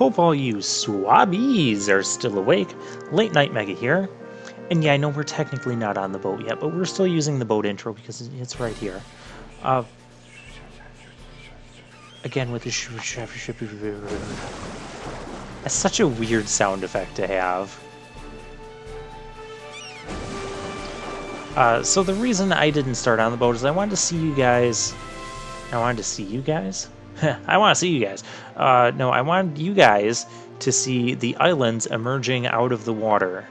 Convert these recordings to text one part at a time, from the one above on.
hope all you swabbies are still awake. Late Night Mega here. And yeah, I know we're technically not on the boat yet, but we're still using the boat intro because it's right here. Again with the That's such a weird sound effect to have. So the reason I didn't start on the boat is I wanted to see you guys. I wanted to see you guys? I want to see you guys. No, I wanted you guys to see the islands emerging out of the water.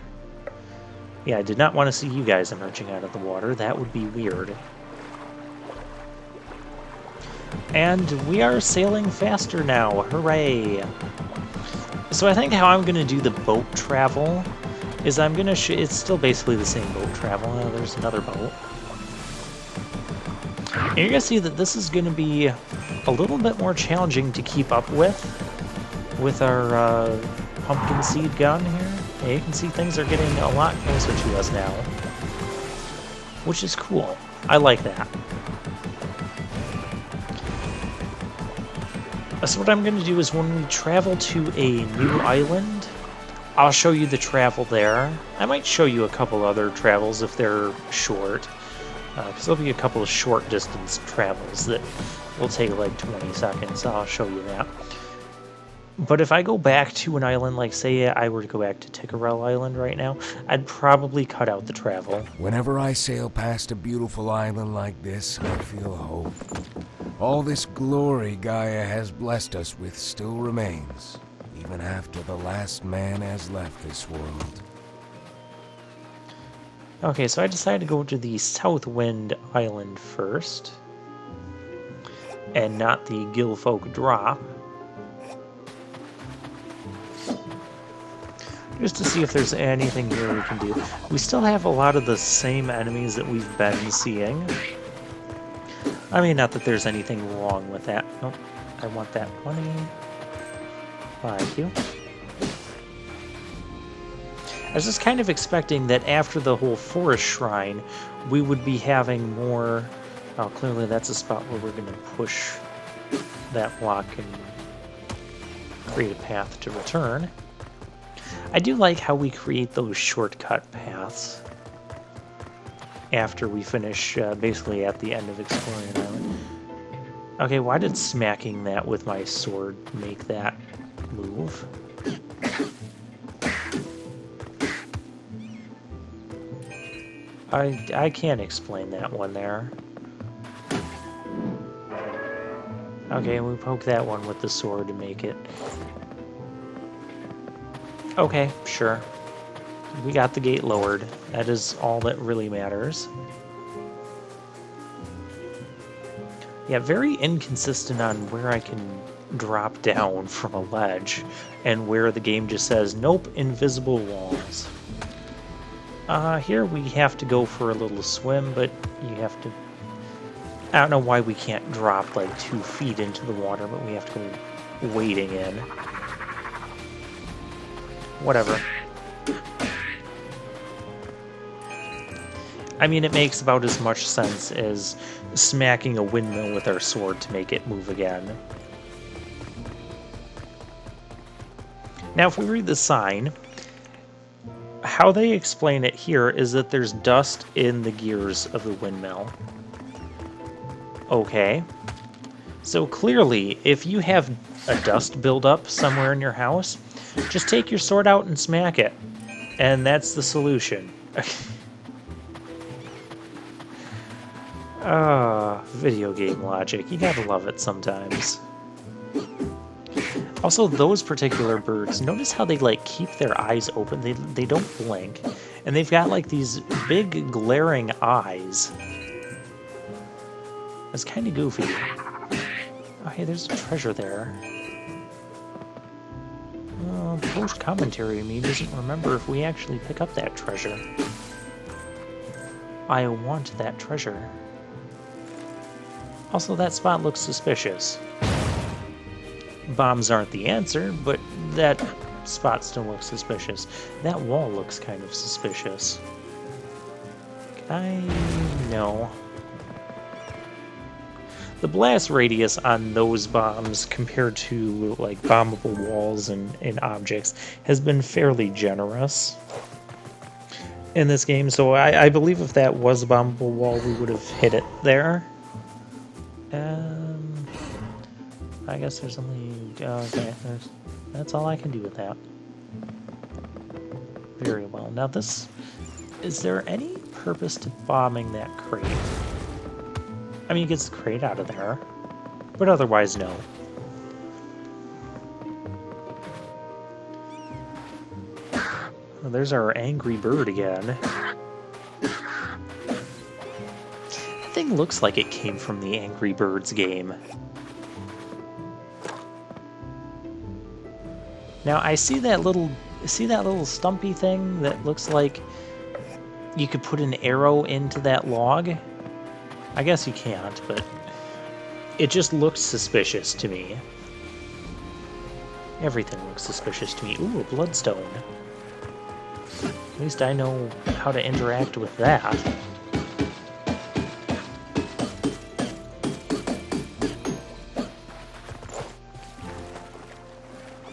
Yeah, I did not want to see you guys emerging out of the water. That would be weird. And we are sailing faster now. Hooray! So I think how I'm going to do the boat travel is I'm going to... it's still basically the same boat travel. Oh, there's another boat. And you're going to see that this is going to be a little bit more challenging to keep up with our pumpkin seed gun here. Yeah, you can see things are getting a lot closer to us now, which is cool. I like that. So what I'm going to do is when we travel to a new island, I'll show you the travel there. I might show you a couple other travels if they're short, because there'll be a couple of short distance travels that will take like 20 seconds. So I'll show you that. But if I go back to an island, like say I were to go back to Tickerel Island right now, I'd probably cut out the travel. Whenever I sail past a beautiful island like this, I feel hope. All this glory Gaia has blessed us with still remains, even after the last man has left this world. Okay, so I decided to go to the Southwind Island first, and not the Gilfolk Drop. Just to see if there's anything here we can do. We still have a lot of the same enemies that we've been seeing. I mean, not that there's anything wrong with that. Nope, I want that money. Thank you. I was just kind of expecting that after the whole forest shrine, we would be having more... Oh, clearly that's a spot where we're going to push that block and create a path to return. I do like how we create those shortcut paths after we finish basically at the end of exploring an island. Okay, why did smacking that with my sword make that move? I can't explain that one there. Okay, we poke that one with the sword to make it... Okay, sure. We got the gate lowered. That is all that really matters. Yeah, very inconsistent on where I can drop down from a ledge and where the game just says, nope, invisible walls. Here we have to go for a little swim, but you have to... I don't know why we can't drop like 2 feet into the water, but we have to go wading in. Whatever. I mean, it makes about as much sense as smacking a windmill with our sword to make it move again. Now, if we read the sign, how they explain it here is that there's dust in the gears of the windmill. Okay. So clearly, if you have a dust buildup somewhere in your house, just take your sword out and smack it. And that's the solution. Video game logic. You gotta love it sometimes. Also, those particular birds, notice how they like keep their eyes open. They don't blink. And they've got like these big glaring eyes. It's kind of goofy. Oh, hey, there's a treasure there. Post-commentary me doesn't remember if we actually pick up that treasure. I want that treasure. Also, that spot looks suspicious. Bombs aren't the answer, but that spot still looks suspicious. That wall looks kind of suspicious. Can I... No. the blast radius on those bombs compared to like bombable walls and objects has been fairly generous in this game. So I believe if that was a bombable wall, we would have hit it there. I guess there's only... okay, that's all I can do with that. Very well. Now this... is there any purpose to bombing that crate? I mean, it gets the crate out of there, but otherwise, no. Well, there's our angry bird again. That thing looks like it came from the Angry Birds game. Now, I see that little stumpy thing that looks like you could put an arrow into that log. I guess you can't, but it just looks suspicious to me. Everything looks suspicious to me. Ooh, a bloodstone. At least I know how to interact with that.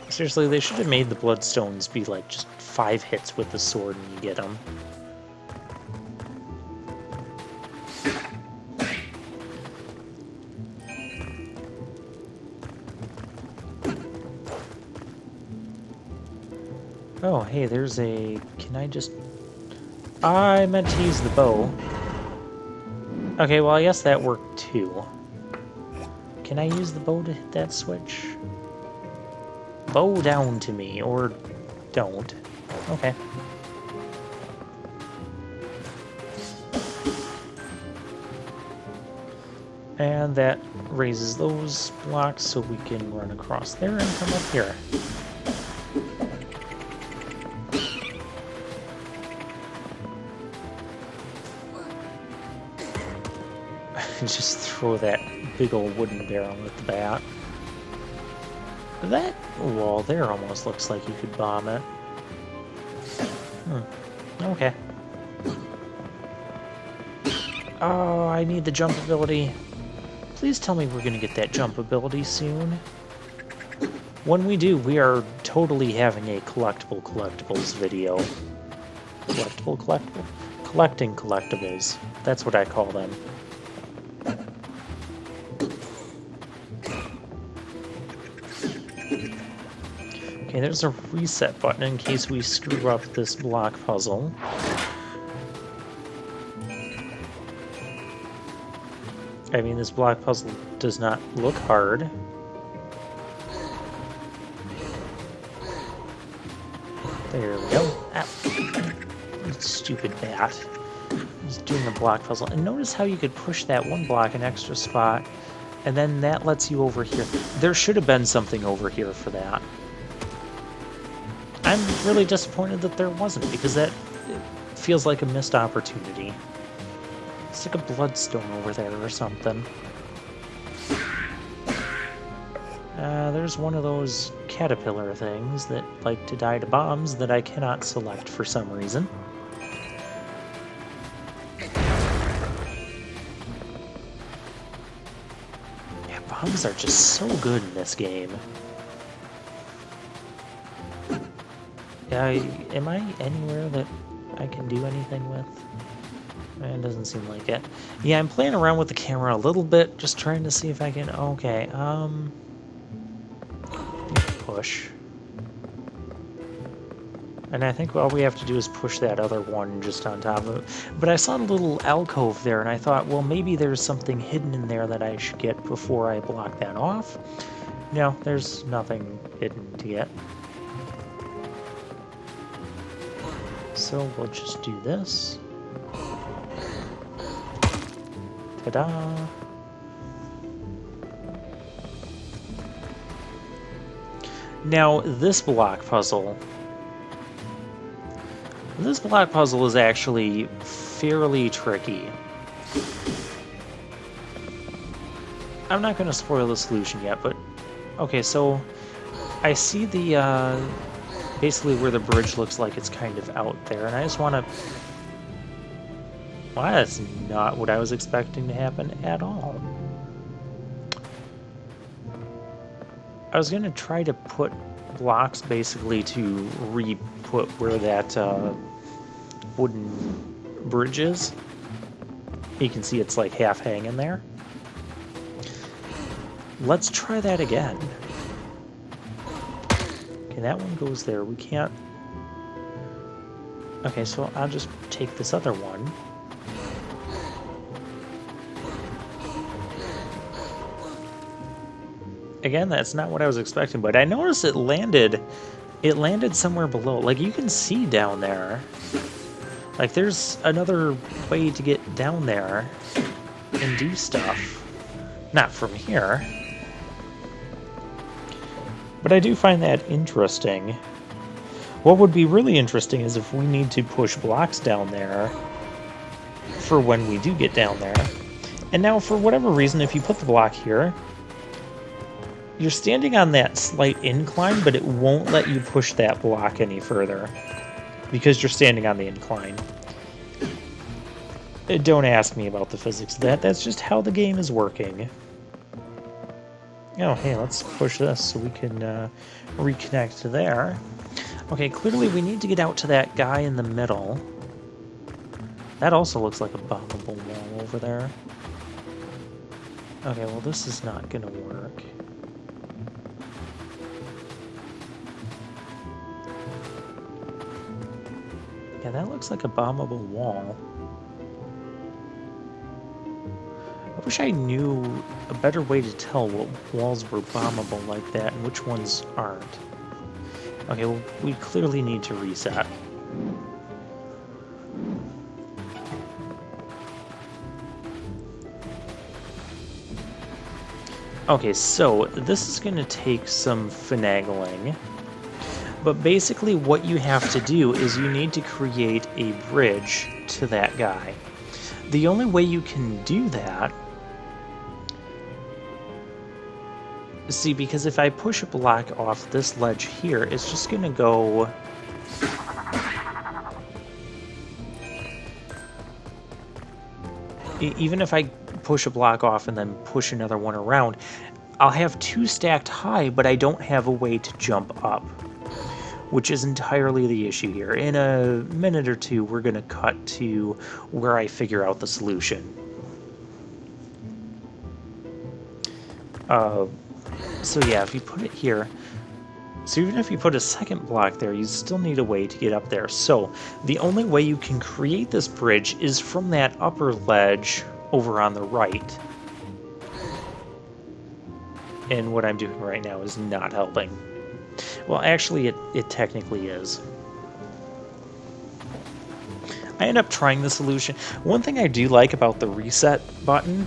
Seriously, they should have made the bloodstones be like just 5 hits with the sword and you get them. Oh, hey, there's a... can I just... I meant to use the bow. Okay, well, I guess that worked too. Can I use the bow to hit that switch? Bow down to me, or don't. Okay. And that raises those blocks so we can run across there and come up here. Just throw that big old wooden barrel at the bat. That wall there almost looks like you could bomb it. Okay. Oh, I need the jump ability. Please tell me we're gonna get that jump ability soon. When we do, we are totally having a collectibles video. Collecting collectibles. That's what I call them. Okay, there's a reset button in case we screw up this block puzzle. I mean, this block puzzle does not look hard. There we go. Ah, stupid bat. Just doing the block puzzle. And notice how you could push that one block an extra spot, and then that lets you over here. There should have been something over here for that. I'm really disappointed that there wasn't, because that feels like a missed opportunity. Stick a bloodstone over there or something. There's one of those caterpillar things that like to die to bombs that I cannot select for some reason. Yeah, bombs are just so good in this game. Am I anywhere that I can do anything with? It doesn't seem like it. Yeah, I'm playing around with the camera a little bit, just trying to see if I can... okay, push. And I think all we have to do is push that other one just on top of it. But I saw a little alcove there, and I thought, well, maybe there's something hidden in there that I should get before I block that off. No, there's nothing hidden to get. So we'll just do this. Ta-da! Now, this block puzzle is actually fairly tricky. I'm not going to spoil the solution yet, but... okay, so I see the, basically where the bridge looks like it's kind of out there, and I just want to... well, that's not what I was expecting to happen at all. I was going to try to put blocks basically to re-put where that wooden bridge is. You can see it's like half hanging there. Let's try that again. Okay, that one goes there. We can't... Okay, so I'll just take this other one. Again, that's not what I was expecting, but I noticed it landed somewhere below. Like, you can see down there. Like, there's another way to get down there and do stuff. Not from here. But I do find that interesting. What would be really interesting is if we need to push blocks down there for when we do get down there. And now, for whatever reason, if you put the block here, you're standing on that slight incline, but it won't let you push that block any further because you're standing on the incline. Don't ask me about the physics of that. That's just how the game is working. Oh, hey, let's push this so we can reconnect to there. Okay, clearly we need to get out to that guy in the middle. That also looks like a bombable wall over there. Okay, well, this is not going to work. Yeah, that looks like a bombable wall. I wish I knew a better way to tell what walls were bombable like that and which ones aren't. Okay, well, we clearly need to reset. Okay, so this is going to take some finagling. But basically what you have to do is you need to create a bridge to that guy. The only way you can do that... See, because if I push a block off this ledge here, it's just going to go... Even if I push a block off and then push another one around, I'll have two stacked high, but I don't have a way to jump up. Which is entirely the issue here. In a minute or two, we're going to cut to where I figure out the solution. So yeah, if you put it here, so even if you put a second block there, you still need a way to get up there. So the only way you can create this bridge is from that upper ledge over on the right. And what I'm doing right now is not helping. Well, actually, it technically is. I end up trying the solution. One thing I do like about the reset button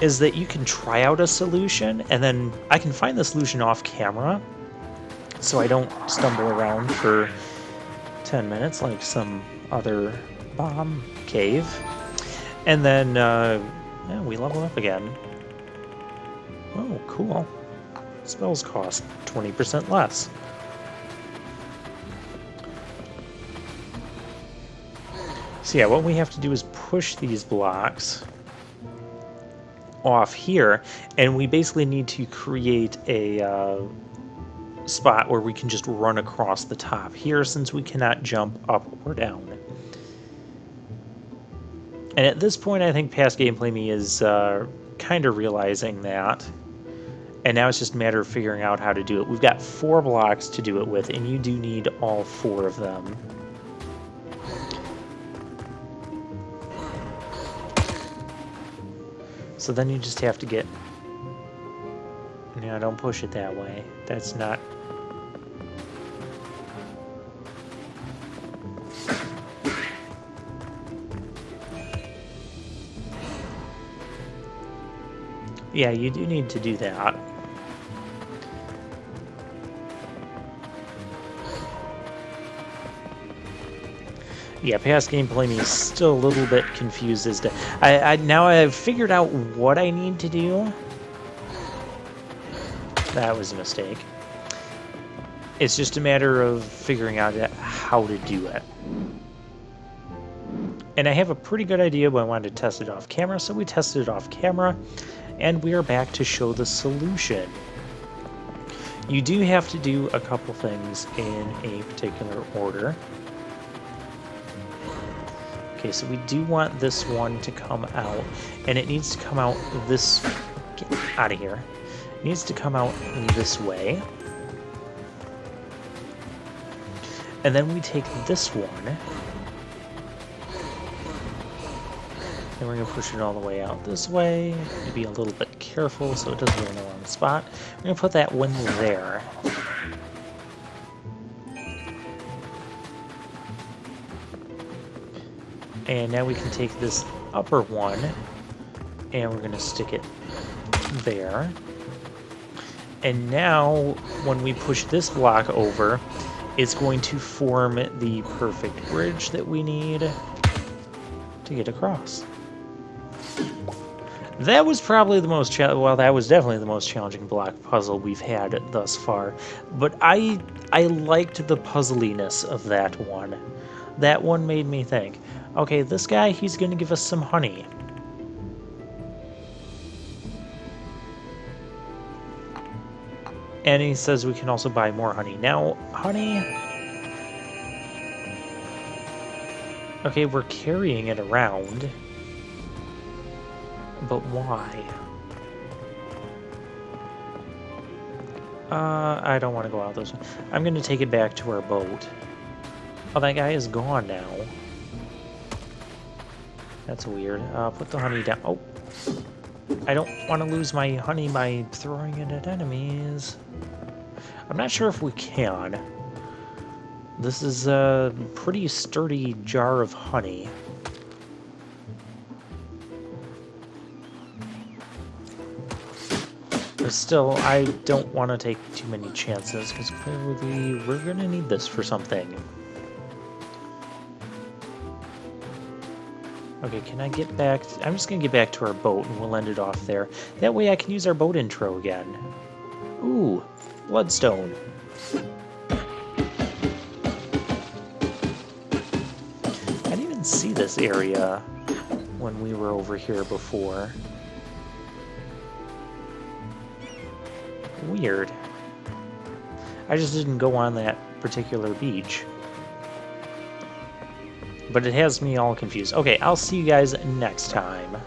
is that you can try out a solution, and then I can find the solution off camera, so I don't stumble around for 10 minutes like some other bomb cave. And then yeah, we level up again. Oh, cool. Spells cost 20% less. So yeah, what we have to do is push these blocks off here, and we basically need to create a spot where we can just run across the top here, since we cannot jump up or down. And at this point, I think past gameplay me is kind of realizing that. And now it's just a matter of figuring out how to do it. We've got 4 blocks to do it with, and you do need all 4 of them. So then you just have to get... No, don't push it that way. That's not... Yeah, you do need to do that. Yeah, past gameplay me is still a little bit confused as to... now I've figured out what I need to do. That was a mistake. It's just a matter of figuring out how to do it. And I have a pretty good idea, but I wanted to test it off camera, so we tested it off camera, and we are back to show the solution. You do have to do a couple things in a particular order. Okay, so we do want this one to come out, and it needs to come out this... Get out of here. It needs to come out this way. And then we take this one, and we're going to push it all the way out this way. Be a little bit careful so it doesn't go in the wrong spot. We're going to put that one there. And now we can take this upper one, and we're going to stick it there. And now, when we push this block over, it's going to form the perfect bridge that we need to get across. That was probably the most well, that was definitely the most challenging block puzzle we've had thus far. But I liked the puzzliness of that one. That one made me think, okay, this guy, he's going to give us some honey. And he says we can also buy more honey. Now, honey... Okay, we're carrying it around. But why? I don't want to go out those way. I'm going to take it back to our boat. Oh, that guy is gone now. That's weird. Put the honey down. Oh! I don't want to lose my honey by throwing it at enemies. I'm not sure if we can. This is a pretty sturdy jar of honey. But still, I don't want to take too many chances, because clearly we're going to need this for something. Okay, can I get back? I'm just going to get back to our boat, and we'll end it off there. That way I can use our boat intro again. Ooh, bloodstone. I didn't even see this area when we were over here before. Weird. I just didn't go on that particular beach. But it has me all confused. Okay, I'll see you guys next time.